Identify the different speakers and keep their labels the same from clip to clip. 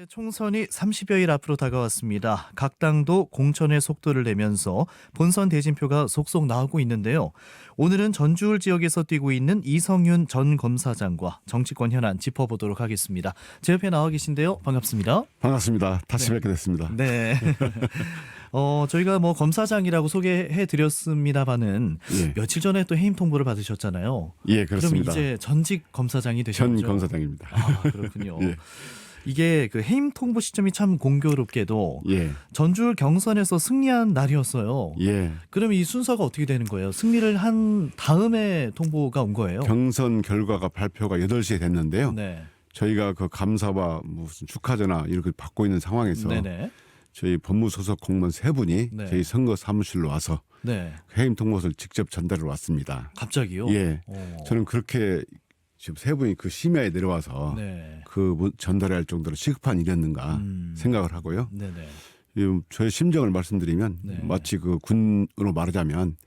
Speaker 1: 총선이 30여일 앞으로 다가왔습니다. 각 당도 공천의 속도를 내면서 본선 대진표가 속속 나오고 있는데요. 오늘은 전주울 지역에서 뛰고 있는 이성윤 전 검사장과 정치권 현안 짚어보도록 하겠습니다. 제 옆에 나와 계신데요. 반갑습니다.
Speaker 2: 반갑습니다. 다시 뵙게 됐습니다.
Speaker 1: 네. 저희가 뭐 검사장이라고 소개해드렸습니다만은
Speaker 2: 예.
Speaker 1: 며칠 전에 또 해임 통보를 받으셨잖아요.
Speaker 2: 예,
Speaker 1: 그럼
Speaker 2: 그렇습니다.
Speaker 1: 이제 전직 검사장이 되셨죠?
Speaker 2: 전 검사장입니다.
Speaker 1: 아, 그렇군요.
Speaker 2: 예.
Speaker 1: 이게 그 해임 통보 시점이 참 공교롭게도
Speaker 2: 예,
Speaker 1: 전주울 경선에서 승리한 날이었어요.
Speaker 2: 예.
Speaker 1: 그럼 이 순서가 어떻게 되는 거예요? 승리를 한 다음에 통보가 온 거예요?
Speaker 2: 경선 결과가 발표가 8시에 됐는데요.
Speaker 1: 네.
Speaker 2: 저희가 그 감사와 무슨 축하전화 이렇게 받고 있는 상황에서
Speaker 1: 네네.
Speaker 2: 저희 법무소속 공무원 3분이
Speaker 1: 네.
Speaker 2: 저희 선거 사무실로 와서
Speaker 1: 네.
Speaker 2: 해임 통보서를 직접 전달을 왔습니다.
Speaker 1: 갑자기요?
Speaker 2: 예.
Speaker 1: 어.
Speaker 2: 저는 그렇게 지금 3분이 그 심야에 내려와서
Speaker 1: 네.
Speaker 2: 그 전달해야 할 정도로 시급한 일이었는가 생각을 하고요.
Speaker 1: 네네.
Speaker 2: 저의 심정을 말씀드리면
Speaker 1: 네.
Speaker 2: 마치 그 군으로 말하자면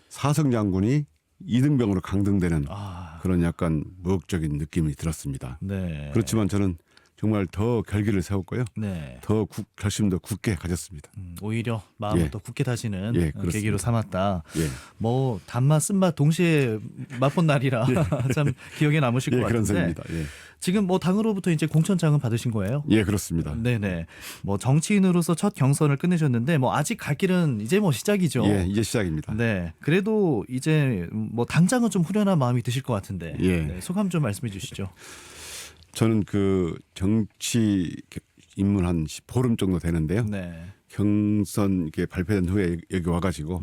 Speaker 2: 사성 장군이 이등병으로 강등되는
Speaker 1: 아.
Speaker 2: 그런 약간 무역적인 느낌이 들었습니다.
Speaker 1: 네.
Speaker 2: 그렇지만 저는 정말 더 결기를 세웠고요.
Speaker 1: 네.
Speaker 2: 더 결심도 굳게 가졌습니다.
Speaker 1: 오히려 마음을
Speaker 2: 예.
Speaker 1: 더 굳게 다지는
Speaker 2: 예, 그렇습니다.
Speaker 1: 계기로 삼았다.
Speaker 2: 예,
Speaker 1: 뭐 단맛 쓴맛 동시에 맛본 날이라 참 기억에 남으실
Speaker 2: 예
Speaker 1: 것
Speaker 2: 그런
Speaker 1: 같은데
Speaker 2: 셈입니다. 예,
Speaker 1: 지금 뭐 당으로부터 이제 공천장은 받으신 거예요?
Speaker 2: 예 그렇습니다.
Speaker 1: 네네. 뭐 정치인으로서 첫 경선을 끝내셨는데 뭐 아직 갈 길은 이제 뭐 시작이죠.
Speaker 2: 예, 이제 시작입니다.
Speaker 1: 네. 그래도 이제 뭐 당장은 좀 후련한 마음이 드실 것 같은데.
Speaker 2: 예.
Speaker 1: 네, 소감 좀 말씀해 주시죠.
Speaker 2: 저는 그 정치 입문 한 보름 정도 되는데요.
Speaker 1: 네.
Speaker 2: 경선 이렇게 발표된 후에 여기 와가지고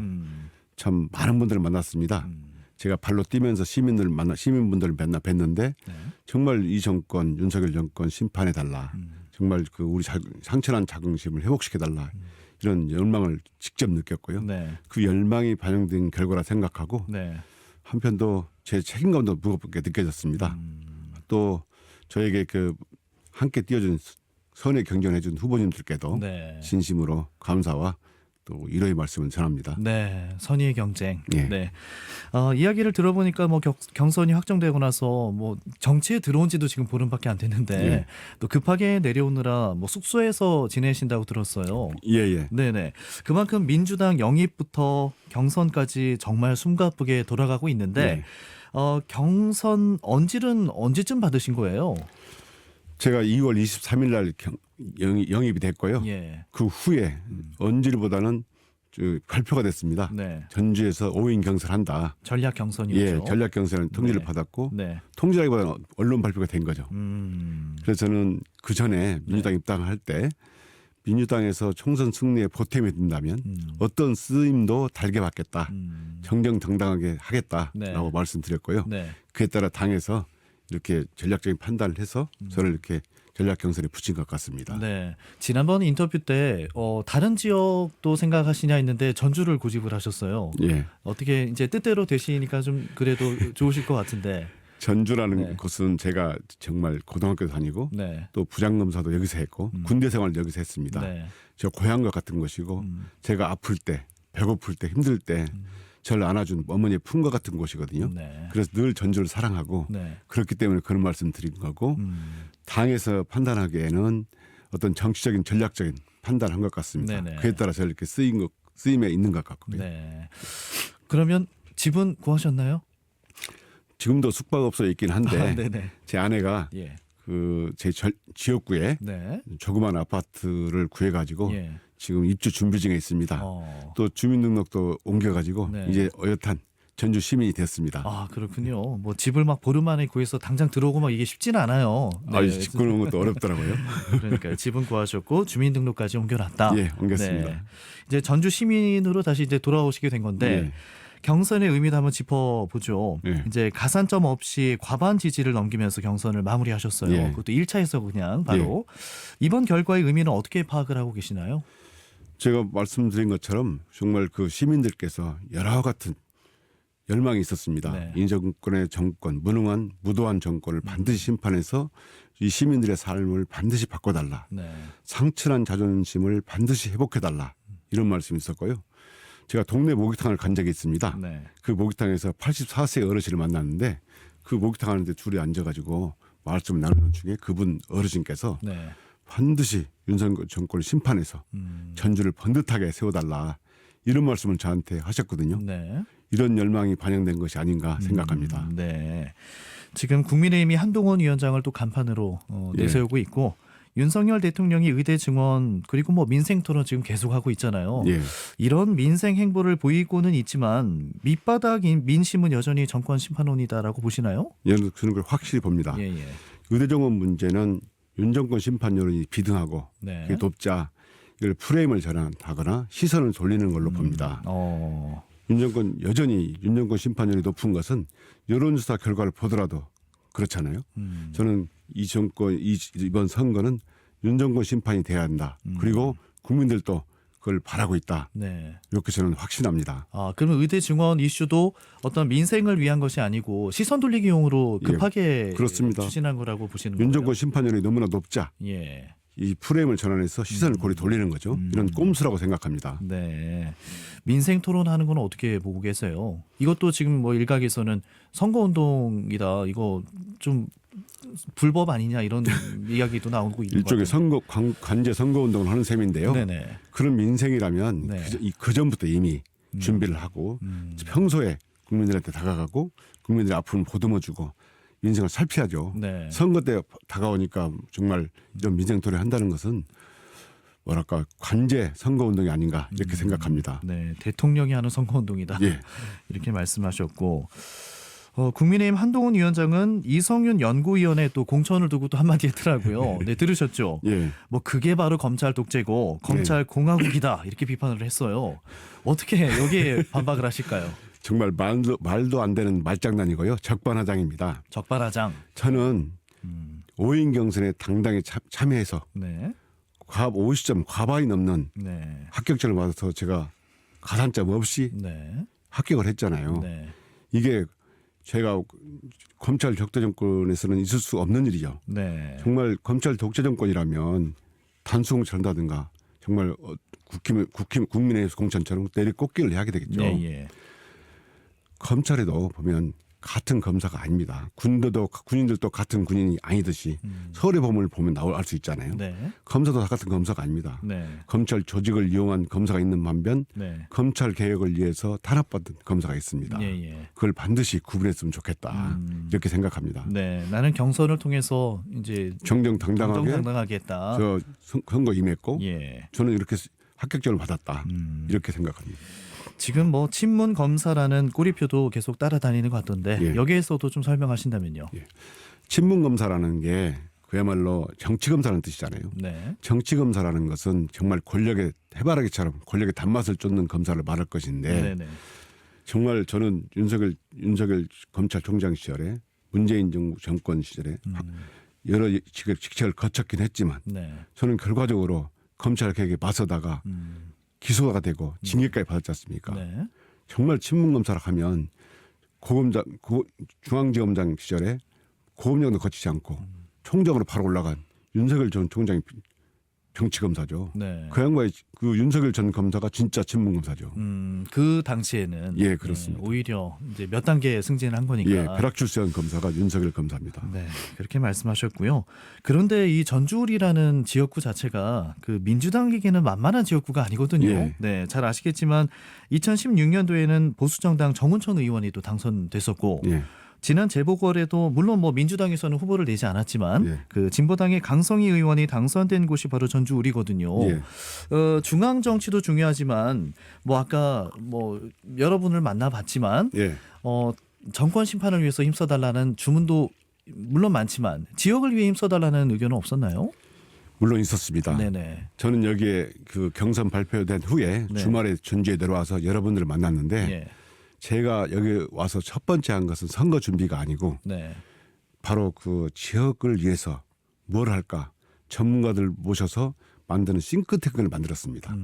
Speaker 2: 참 많은 분들을 만났습니다. 제가 발로 뛰면서 시민분들을 맨날 뵀는데
Speaker 1: 네.
Speaker 2: 정말 이 정권 윤석열 정권 심판해 달라. 정말 그 우리 상처난 자긍심을 회복시켜 달라. 이런 열망을 직접 느꼈고요.
Speaker 1: 네.
Speaker 2: 그 열망이 반영된 결과라 생각하고
Speaker 1: 네.
Speaker 2: 한편도 제 책임감도 무겁게 느껴졌습니다. 또 저에게 그 함께 뛰어준 선의 경쟁해준 후보님들께도
Speaker 1: 네.
Speaker 2: 진심으로 감사와 또 위로의 말씀을 전합니다.
Speaker 1: 네, 선의의 경쟁.
Speaker 2: 예.
Speaker 1: 네, 이야기를 들어보니까 뭐 경선이 확정되고 나서 뭐 정치에 들어온지도 지금 보름밖에 안 됐는데
Speaker 2: 예.
Speaker 1: 또 급하게 내려오느라 뭐 숙소에서 지내신다고 들었어요.
Speaker 2: 예예.
Speaker 1: 네네. 그만큼 민주당 영입부터 경선까지 정말 숨가쁘게 돌아가고 있는데
Speaker 2: 예.
Speaker 1: 경선 언질은 언제쯤 받으신 거예요?
Speaker 2: 제가 2월 23일 날 영입이 됐고요.
Speaker 1: 예.
Speaker 2: 그 후에 언질보다는 발표가 됐습니다.
Speaker 1: 네.
Speaker 2: 전주에서 5인 경선한다.
Speaker 1: 전략 경선이었죠.
Speaker 2: 예, 전략 경선은 통지를
Speaker 1: 네.
Speaker 2: 받았고
Speaker 1: 네.
Speaker 2: 통지라기보다는 언론 발표가 된 거죠. 그래서 저는 그 전에 민주당 입당할 때 민주당에서 총선 승리에 보탬이 된다면 어떤 쓰임도 달게 받겠다. 정정당당하게 하겠다라고
Speaker 1: 네.
Speaker 2: 말씀드렸고요.
Speaker 1: 네.
Speaker 2: 그에 따라 당에서 이렇게 전략적인 판단을 해서 저를 이렇게 전략 경선에 붙인 것 같습니다.
Speaker 1: 네. 지난번 인터뷰 때 다른 지역도 생각하시냐 했는데 전주를 고집을 하셨어요.
Speaker 2: 예.
Speaker 1: 어떻게 이제 뜻대로 되시니까 좀 그래도 좋으실 것 같은데.
Speaker 2: 전주라는
Speaker 1: 네.
Speaker 2: 곳은 제가 정말 고등학교 다니고
Speaker 1: 네.
Speaker 2: 또 부장검사도 여기서 했고 군대 생활도 여기서 했습니다.
Speaker 1: 네.
Speaker 2: 저 고향과 같은 곳이고 제가 아플 때 배고플 때 힘들 때 저를 안아준 어머니의 품과 같은 곳이거든요.
Speaker 1: 네.
Speaker 2: 그래서 늘 전주를 사랑하고
Speaker 1: 네.
Speaker 2: 그렇기 때문에 그런 말씀 드린 거고 당에서 판단하기에는 어떤 정치적인 전략적인 판단을 한 것 같습니다.
Speaker 1: 네네.
Speaker 2: 그에 따라 저를 이렇게 쓰임에 있는 것 같고요.
Speaker 1: 네. 그러면 집은 구하셨나요?
Speaker 2: 지금도 숙박업소에 있긴 한데
Speaker 1: 네네.
Speaker 2: 제 아내가
Speaker 1: 예.
Speaker 2: 그 제 지역구에
Speaker 1: 네.
Speaker 2: 조그만 아파트를 구해가지고
Speaker 1: 예.
Speaker 2: 지금 입주 준비 중에 있습니다.
Speaker 1: 또
Speaker 2: 또 주민등록도 옮겨가지고
Speaker 1: 네.
Speaker 2: 이제 어엿한 전주 시민이 됐습니다.
Speaker 1: 아, 그렇군요. 뭐 집을 막 보름 만에 구해서 당장 들어오고 막 이게 쉽지는 않아요.
Speaker 2: 아, 집 구하는 것도 어렵더라고요.
Speaker 1: 그러니까 집은 구하셨고 주민등록까지 옮겨놨다.
Speaker 2: 예, 옮겼습니다.
Speaker 1: 네. 이제 전주 시민으로 다시 이제 돌아오시게 된 건데
Speaker 2: 예.
Speaker 1: 경선의 의미도 한번 짚어보죠.
Speaker 2: 예.
Speaker 1: 이제 가산점 없이 과반 지지를 넘기면서 경선을 마무리하셨어요.
Speaker 2: 예.
Speaker 1: 그것도 1차에서 그냥 바로. 이번 결과의 의미는 어떻게 파악을 하고 계시나요?
Speaker 2: 제가 말씀드린 것처럼 정말 그 시민들께서 여러 같은 열망이 있었습니다.
Speaker 1: 네.
Speaker 2: 이 정권의 정권, 무능한 무도한 정권을 반드시 심판해서 이 시민들의 삶을 반드시 바꿔달라.
Speaker 1: 네.
Speaker 2: 상처난 자존심을 반드시 회복해달라. 이런 말씀이 있었고요. 제가 동네 목욕탕을 간 적이 있습니다.
Speaker 1: 네.
Speaker 2: 그 목욕탕에서 84세 어르신을 만났는데 그 목욕탕 하는데 둘이 앉아가지고 말씀을 나누는 중에 그분 어르신께서
Speaker 1: 네.
Speaker 2: 반드시 윤석열 정권을 심판해서 전주를 번듯하게 세워달라 이런 말씀을 저한테 하셨거든요.
Speaker 1: 네.
Speaker 2: 이런 열망이 반영된 것이 아닌가 생각합니다.
Speaker 1: 네. 지금 국민의힘이 한동훈 위원장을 또 간판으로 내세우고 있고 윤석열 대통령이 의대 증원 그리고 뭐 민생 토론 지금 계속하고 있잖아요.
Speaker 2: 예.
Speaker 1: 이런 민생 행보를 보이고는 있지만 밑바닥 민심은 여전히 정권 심판론이다라고 보시나요?
Speaker 2: 저는 걸 확실히 봅니다.
Speaker 1: 예, 예.
Speaker 2: 의대 정원 문제는 윤 정권 심판 여론이 비등하고
Speaker 1: 네.
Speaker 2: 그게 돕자 이걸 프레임을 전환하거나 시선을 돌리는 걸로 봅니다. 윤 정권 여전히 윤 정권 심판율이 높은 것은 여론조사 결과를 보더라도 그렇잖아요. 저는 이 정권 이번 선거는 윤 정권 심판이 돼야 한다. 그리고 국민들도 그걸 바라고 있다.
Speaker 1: 네.
Speaker 2: 이렇게 저는 확신합니다.
Speaker 1: 아, 그러면 의대 증원 이슈도 어떤 민생을 위한 것이 아니고 시선 돌리기용으로 급하게
Speaker 2: 그렇습니다.
Speaker 1: 추진한 거라고 보시는
Speaker 2: 윤
Speaker 1: 거예요?
Speaker 2: 정권 심판율이 너무나 높자
Speaker 1: 예.
Speaker 2: 이 프레임을 전환해서 시선을 고리 돌리는 거죠. 이런 꼼수라고 생각합니다.
Speaker 1: 네. 민생 토론하는 건 어떻게 보고 계세요? 이것도 지금 뭐 일각에서는 선거운동이다. 이거 좀 불법 아니냐 이런 이야기도 나오고 있는
Speaker 2: 일종의
Speaker 1: 것
Speaker 2: 선거 관제 선거 운동을 하는 셈인데요.
Speaker 1: 네네.
Speaker 2: 그런 민생이라면
Speaker 1: 네.
Speaker 2: 그 전부터 이미 준비를 하고 평소에 국민들한테 다가가고 국민들의 아픔을 보듬어주고 민생을 살펴야죠.
Speaker 1: 네.
Speaker 2: 선거 때 다가오니까 정말 이런 민생 토론 한다는 것은 뭐랄까 관제 선거 운동이 아닌가 이렇게 생각합니다.
Speaker 1: 네, 대통령이 하는 선거운동이다.
Speaker 2: 예.
Speaker 1: 이렇게 말씀하셨고 국민의힘 한동훈 위원장은 이성윤 연구위원회 또 공천을 두고 또 한마디 했더라고요. 네, 들으셨죠?
Speaker 2: 예.
Speaker 1: 뭐 그게 바로 검찰 독재고 검찰 공화국이다 이렇게 비판을 했어요. 어떻게 여기에 반박을 하실까요?
Speaker 2: 정말 말도 안 되는 말장난이고요. 적반하장입니다.
Speaker 1: 적반하장.
Speaker 2: 저는 5인 경선에 당당히 참여해서
Speaker 1: 네.
Speaker 2: 50점 과반이 넘는
Speaker 1: 네.
Speaker 2: 합격점을 받아서 제가 가산점 없이
Speaker 1: 네.
Speaker 2: 합격을 했잖아요.
Speaker 1: 네.
Speaker 2: 이게 제가 검찰 적대 정권에서는 있을 수 없는 일이죠.
Speaker 1: 네.
Speaker 2: 정말 검찰 독재 정권이라면 단수공천 한다든가 정말 국민의 공천처럼 내리꽂기를 하게 되겠죠.
Speaker 1: 네, 예.
Speaker 2: 검찰에도 보면 같은 검사가 아닙니다. 군인들도 같은 군인이 아니듯이 서울의 법을 보면 알 수 있잖아요.
Speaker 1: 네.
Speaker 2: 검사도 다 같은 검사가 아닙니다.
Speaker 1: 네.
Speaker 2: 검찰 조직을 이용한 검사가 있는 반면
Speaker 1: 네.
Speaker 2: 검찰 개혁을 위해서 탄압받은 검사가 있습니다.
Speaker 1: 예, 예.
Speaker 2: 그걸 반드시 구분했으면 좋겠다. 이렇게 생각합니다.
Speaker 1: 네. 나는 경선을 통해서 이제
Speaker 2: 정정당당하게
Speaker 1: 했다.
Speaker 2: 저 선거 임했고
Speaker 1: 예.
Speaker 2: 저는 이렇게 합격점을 받았다. 이렇게 생각합니다.
Speaker 1: 지금 뭐 친문 검사라는 꼬리표도 계속 따라다니는 것 같던데
Speaker 2: 예.
Speaker 1: 여기에서도 좀 설명하신다면요.
Speaker 2: 예. 친문 검사라는 게 그야말로 정치 검사라는 뜻이잖아요.
Speaker 1: 네.
Speaker 2: 정치 검사라는 것은 정말 권력의 해바라기처럼 권력의 단맛을 쫓는 검사를 말할 것인데
Speaker 1: 네네.
Speaker 2: 정말 저는 윤석열 검찰총장 시절에 문재인 정권 시절에 여러 직책을 거쳤긴 했지만
Speaker 1: 네.
Speaker 2: 저는 결과적으로 검찰 개혁에 맞서다가 기소가 되고 징계까지 받았지 않습니까?
Speaker 1: 네.
Speaker 2: 정말 친문 검사라 하면 중앙지검장 시절에 고검장도 거치지 않고 총장으로 바로 올라간 윤석열 전 총장이 정치 검사죠.
Speaker 1: 네.
Speaker 2: 그 양반이 그 윤석열 전 검사가 진짜 친문 검사죠.
Speaker 1: 그 당시에는
Speaker 2: 예, 그렇습니다.
Speaker 1: 오히려 이제 몇 단계 승진을 한 거니까.
Speaker 2: 예, 벼락출세한 검사가 윤석열 검사입니다.
Speaker 1: 네, 그렇게 말씀하셨고요. 그런데 이 전주울이라는 지역구 자체가 그 민주당에게는 만만한 지역구가 아니거든요.
Speaker 2: 예.
Speaker 1: 네, 잘 아시겠지만 2016년도에는 보수정당 정운천 의원이 또 당선됐었고
Speaker 2: 예,
Speaker 1: 지난 재보궐에도 물론 뭐 민주당에서는 후보를 내지 않았지만
Speaker 2: 예.
Speaker 1: 그 진보당의 강성희 의원이 당선된 곳이 바로 전주울이거든요.
Speaker 2: 예.
Speaker 1: 중앙 정치도 중요하지만 뭐 아까 뭐 여러분을 만나봤지만
Speaker 2: 예.
Speaker 1: 정권 심판을 위해서 힘써달라는 주문도 물론 많지만 지역을 위해 힘써달라는 의견은 없었나요?
Speaker 2: 물론 있었습니다.
Speaker 1: 네네.
Speaker 2: 저는 여기에 그 경선 발표된 후에
Speaker 1: 네.
Speaker 2: 주말에 전주에 내려와서 여러분들을 만났는데
Speaker 1: 예.
Speaker 2: 제가 여기 와서 첫 번째 한 것은 선거 준비가 아니고
Speaker 1: 네.
Speaker 2: 바로 그 지역을 위해서 뭘 할까 전문가들 모셔서 만드는 싱크탱크를 만들었습니다.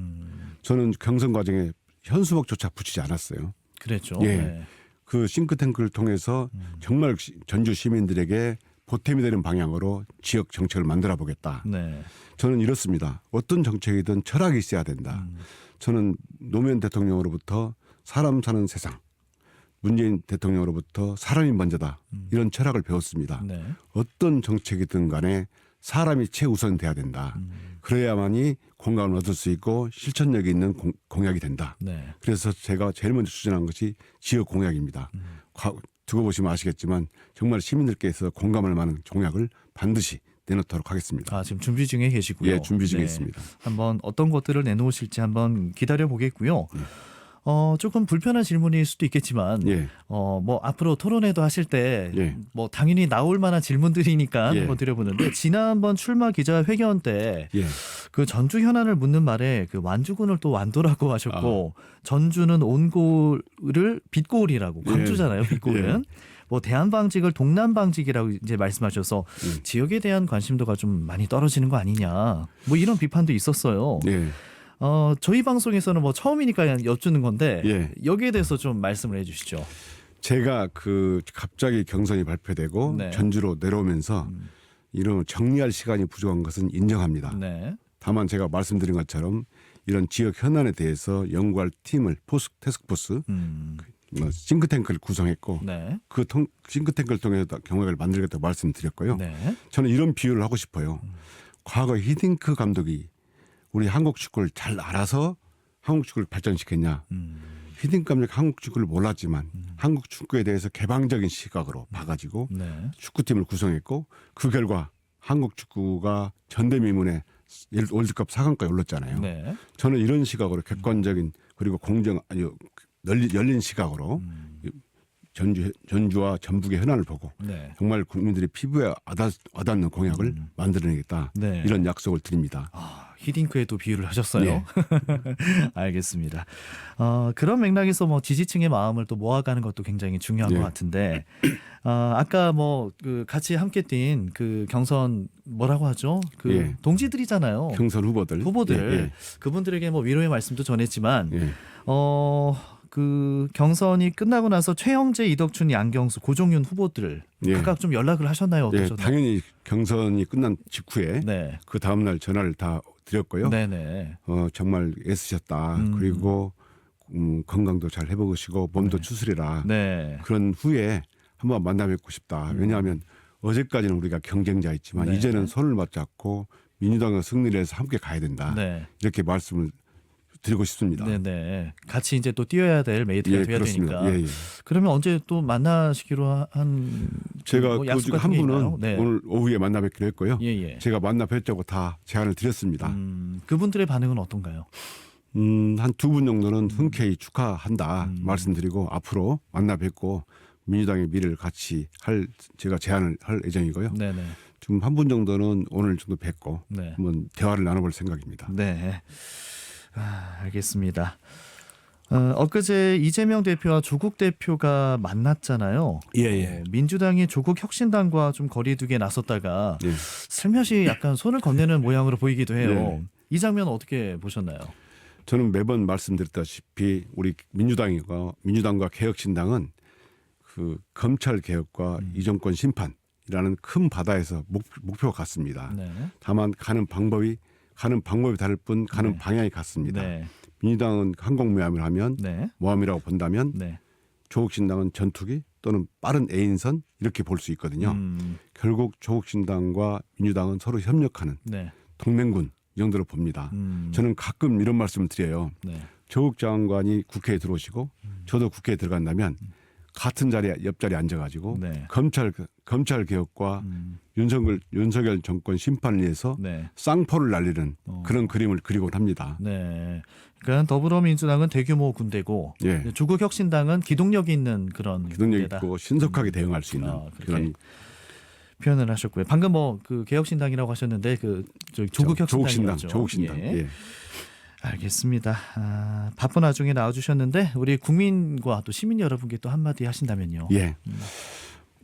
Speaker 2: 저는 경선 과정에 현수막조차 붙이지 않았어요.
Speaker 1: 그랬죠.
Speaker 2: 예.
Speaker 1: 네.
Speaker 2: 그 싱크탱크를 통해서 정말 전주 시민들에게 보탬이 되는 방향으로 지역 정책을 만들어 보겠다.
Speaker 1: 네.
Speaker 2: 저는 이렇습니다. 어떤 정책이든 철학이 있어야 된다. 저는 노무현 대통령으로부터 사람 사는 세상, 문재인 대통령으로부터 사람이 먼저다. 이런 철학을 배웠습니다.
Speaker 1: 네.
Speaker 2: 어떤 정책이든 간에 사람이 최우선 돼야 된다. 그래야만이 공감을 얻을 수 있고 실천력이 있는 공약이 된다.
Speaker 1: 네.
Speaker 2: 그래서 제가 제일 먼저 추진한 것이 지역 공약입니다. 두고 보시면 아시겠지만 정말 시민들께서 공감할 만한 공약을 반드시 내놓도록 하겠습니다.
Speaker 1: 지금 준비 중에 계시고요.
Speaker 2: 예, 준비 중에
Speaker 1: 네.
Speaker 2: 있습니다.
Speaker 1: 한번 어떤 것들을 내놓으실지 한번 기다려 보겠고요. 조금 불편한 질문일 수도 있겠지만,
Speaker 2: 예.
Speaker 1: 뭐 앞으로 토론회도 하실 때,
Speaker 2: 예.
Speaker 1: 뭐 당연히 나올 만한 질문들이니까
Speaker 2: 예.
Speaker 1: 한번 드려보는데, 지난번 출마 기자회견 때,
Speaker 2: 예.
Speaker 1: 그 전주 현안을 묻는 말에 그 완주군을 또 완도라고 하셨고, 전주는 온골을 빛골이라고 광주잖아요, 빛골은. 뭐 대한방직을 동남방직이라고 이제 말씀하셔서 지역에 대한 관심도가 좀 많이 떨어지는 거 아니냐, 뭐 이런 비판도 있었어요.
Speaker 2: 예.
Speaker 1: 저희 방송에서는 뭐 처음이니까 여쭈는 건데
Speaker 2: 예.
Speaker 1: 여기에 대해서 좀 말씀을 해주시죠.
Speaker 2: 제가 그 갑자기 경선이 발표되고
Speaker 1: 네.
Speaker 2: 전주로 내려오면서 이런 정리할 시간이 부족한 것은 인정합니다.
Speaker 1: 네.
Speaker 2: 다만 제가 말씀드린 것처럼 이런 지역 현안에 대해서 연구할 팀을 태스크포스 싱크탱크를 구성했고
Speaker 1: 네.
Speaker 2: 그 싱크탱크를 통해서 경험을 만들겠다고 말씀드렸고요.
Speaker 1: 네.
Speaker 2: 저는 이런 비유를 하고 싶어요. 과거 히딩크 감독이 우리 한국 축구를 잘 알아서 한국 축구를 발전시켰냐. 히딩크 감독이 한국 축구를 몰랐지만 한국 축구에 대해서 개방적인 시각으로 봐가지고
Speaker 1: 네.
Speaker 2: 축구팀을 구성했고 그 결과 한국 축구가 전대미문에 월드컵 4강까지 올랐잖아요.
Speaker 1: 네.
Speaker 2: 저는 이런 시각으로 객관적인 그리고 열린 시각으로 전주와 전북의 현안을 보고
Speaker 1: 네.
Speaker 2: 정말 국민들이 피부에 와닿는 공약을 만들어내겠다.
Speaker 1: 네.
Speaker 2: 이런 약속을 드립니다.
Speaker 1: 히딩크에도 비유를 하셨어요.
Speaker 2: 네.
Speaker 1: 알겠습니다. 그런 맥락에서 뭐 지지층의 마음을 또 모아가는 것도 굉장히 중요한
Speaker 2: 네.
Speaker 1: 것 같은데, 아까 뭐 그 같이 함께 뛴 그 경선 뭐라고 하죠? 그
Speaker 2: 예.
Speaker 1: 동지들이잖아요.
Speaker 2: 경선 후보들.
Speaker 1: 후보들 그분들에게 뭐 위로의 말씀도 전했지만,
Speaker 2: 예.
Speaker 1: 그 경선이 끝나고 나서 최영재, 이덕춘, 양경수, 고종윤 후보들
Speaker 2: 예.
Speaker 1: 각각 좀 연락을 하셨나요?
Speaker 2: 예,
Speaker 1: 어떠셨나요?
Speaker 2: 당연히 경선이 끝난 직후에
Speaker 1: 네.
Speaker 2: 그 다음날 전화를 다 드렸고요.
Speaker 1: 네네.
Speaker 2: 정말 애쓰셨다. 그리고 건강도 잘 회복하시고 몸도 추스리라.
Speaker 1: 네.
Speaker 2: 그런 후에 한번 만나 뵙고 싶다. 왜냐하면 어제까지는 우리가 경쟁자였지만
Speaker 1: 네.
Speaker 2: 이제는 손을 맞잡고 민주당과 승리를 해서 함께 가야 된다.
Speaker 1: 네.
Speaker 2: 이렇게 말씀을 드리고 싶습니다.
Speaker 1: 네네. 같이 이제 또 뛰어야 될 메이트가 돼야
Speaker 2: 그렇습니다.
Speaker 1: 되니까.
Speaker 2: 예, 예.
Speaker 1: 그러면 언제 또 만나시기로 한
Speaker 2: 제가
Speaker 1: 뭐
Speaker 2: 그
Speaker 1: 약속
Speaker 2: 중에
Speaker 1: 같은
Speaker 2: 한
Speaker 1: 게
Speaker 2: 분은
Speaker 1: 있나요? 네.
Speaker 2: 오늘 오후에 만나 뵙기로 했고요.
Speaker 1: 예예.
Speaker 2: 제가 만나 뵙자고 다 제안을 드렸습니다.
Speaker 1: 그분들의 반응은 어떤가요?
Speaker 2: 한 두 분 정도는 흔쾌히 축하한다 말씀드리고 앞으로 만나 뵙고 민주당의 미래를 같이 제가 제안을 할 예정이고요.
Speaker 1: 네네.
Speaker 2: 지금 한 분 정도는 오늘 정도 뵙고
Speaker 1: 네.
Speaker 2: 한번 대화를 나눠볼 생각입니다.
Speaker 1: 네. 알겠습니다. 엊그제 이재명 대표와 조국 대표가 만났잖아요.
Speaker 2: 예.
Speaker 1: 민주당이 조국 혁신당과 좀 거리두기에 나섰다가
Speaker 2: 예.
Speaker 1: 슬며시 약간 손을 건네는 모양으로 보이기도 해요.
Speaker 2: 네.
Speaker 1: 이 장면 어떻게 보셨나요?
Speaker 2: 저는 매번 말씀드렸다시피 우리 민주당과 개혁신당은 그 검찰 개혁과 이 정권 심판이라는 큰 바다에서 목표가 같습니다.
Speaker 1: 네.
Speaker 2: 다만 가는 방법이 다를 뿐 가는 방향이 같습니다.
Speaker 1: 네.
Speaker 2: 민주당은 항공모함을 하면
Speaker 1: 네.
Speaker 2: 모함이라고 본다면
Speaker 1: 네.
Speaker 2: 조국신당은 전투기 또는 빠른 A인선 이렇게 볼 수 있거든요. 결국 조국신당과 민주당은 서로 협력하는
Speaker 1: 네.
Speaker 2: 동맹군 이 정도로 봅니다. 저는 가끔 이런 말씀을 드려요.
Speaker 1: 네.
Speaker 2: 조국 장관이 국회에 들어오시고 저도 국회에 들어간다면 같은 자리에 옆자리에 앉아가지고
Speaker 1: 네.
Speaker 2: 검찰 개혁과 윤석열 정권 심판을 위해서
Speaker 1: 네.
Speaker 2: 쌍포를 날리는 그런 그림을 그리곤 합니다.
Speaker 1: 네. 그러니까 더불어민주당은 대규모 군대고
Speaker 2: 예.
Speaker 1: 조국 혁신당은 기동력이 있는 그런
Speaker 2: 기동력
Speaker 1: 군대다.
Speaker 2: 있고 신속하게 대응할 수 있는
Speaker 1: 그렇게
Speaker 2: 그런
Speaker 1: 표현을 하셨고요. 방금 뭐 그 개혁신당이라고 하셨는데 조국 혁신당이죠.
Speaker 2: 조국신당.
Speaker 1: 예.
Speaker 2: 예.
Speaker 1: 알겠습니다. 바쁜 와중에 나와주셨는데 우리 국민과 또 시민 여러분께 또 한마디 하신다면요.
Speaker 2: 예.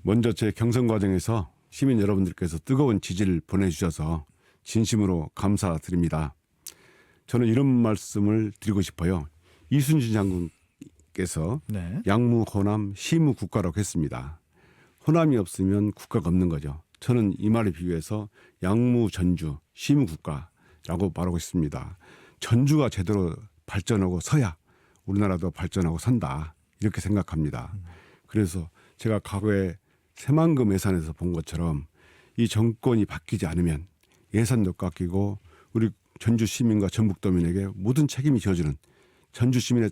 Speaker 2: 먼저 제 경선 과정에서 시민 여러분들께서 뜨거운 지지를 보내주셔서 진심으로 감사드립니다. 저는 이런 말씀을 드리고 싶어요. 이순신 장군께서
Speaker 1: 네.
Speaker 2: 양무 호남 시무 국가라고 했습니다. 호남이 없으면 국가가 없는 거죠. 저는 이 말에 비유해서 양무 전주 시무 국가라고 말하고 있습니다. 전주가 제대로 발전하고 서야 우리나라도 발전하고 산다 이렇게 생각합니다. 그래서 제가 과거에 새만금 예산에서 본 것처럼 이 정권이 바뀌지 않으면 예산도 깎이고 우리 전주 시민과 전북도민에게 모든 책임이 지어지는 전주 시민의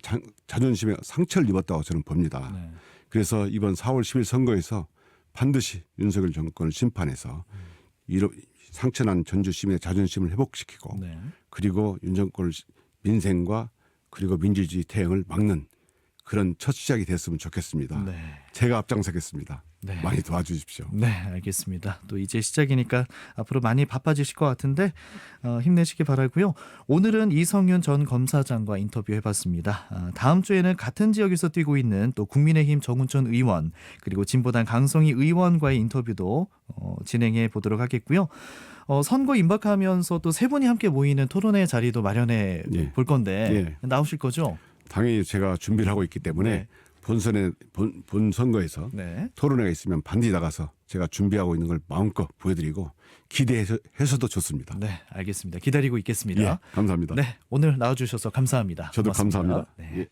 Speaker 2: 자존심에 상처를 입었다고 저는 봅니다.
Speaker 1: 네.
Speaker 2: 그래서 이번 4월 10일 선거에서 반드시 윤석열 정권을 심판해서 이런 상처난 전주 시민의 자존심을 회복시키고
Speaker 1: 네.
Speaker 2: 그리고 윤 정권을 민생과 그리고 민주주의 태행을 막는 그런 첫 시작이 됐으면 좋겠습니다.
Speaker 1: 네.
Speaker 2: 제가 앞장서겠습니다.
Speaker 1: 네.
Speaker 2: 많이 도와주십시오.
Speaker 1: 네, 알겠습니다. 또 이제 시작이니까 앞으로 많이 바빠지실 것 같은데 힘내시기 바라고요. 오늘은 이성윤 전 검사장과 인터뷰해봤습니다. 다음 주에는 같은 지역에서 뛰고 있는 또 국민의힘 정운천 의원 그리고 진보당 강성희 의원과의 인터뷰도 진행해 보도록 하겠고요. 선거 임박하면서 또 세 분이 함께 모이는 토론회 자리도 마련해
Speaker 2: 예.
Speaker 1: 볼 건데 나오실 거죠?
Speaker 2: 당연히 제가 준비를 하고 있기 때문에
Speaker 1: 네.
Speaker 2: 본 선거에서
Speaker 1: 네.
Speaker 2: 토론회가 있으면 반드시 나가서 제가 준비하고 있는 걸 마음껏 보여드리고 기대해서도 좋습니다.
Speaker 1: 네, 알겠습니다. 기다리고 있겠습니다.
Speaker 2: 예, 감사합니다.
Speaker 1: 네, 오늘 나와주셔서 감사합니다.
Speaker 2: 저도
Speaker 1: 고맙습니다.
Speaker 2: 감사합니다.
Speaker 1: 네.
Speaker 2: 예.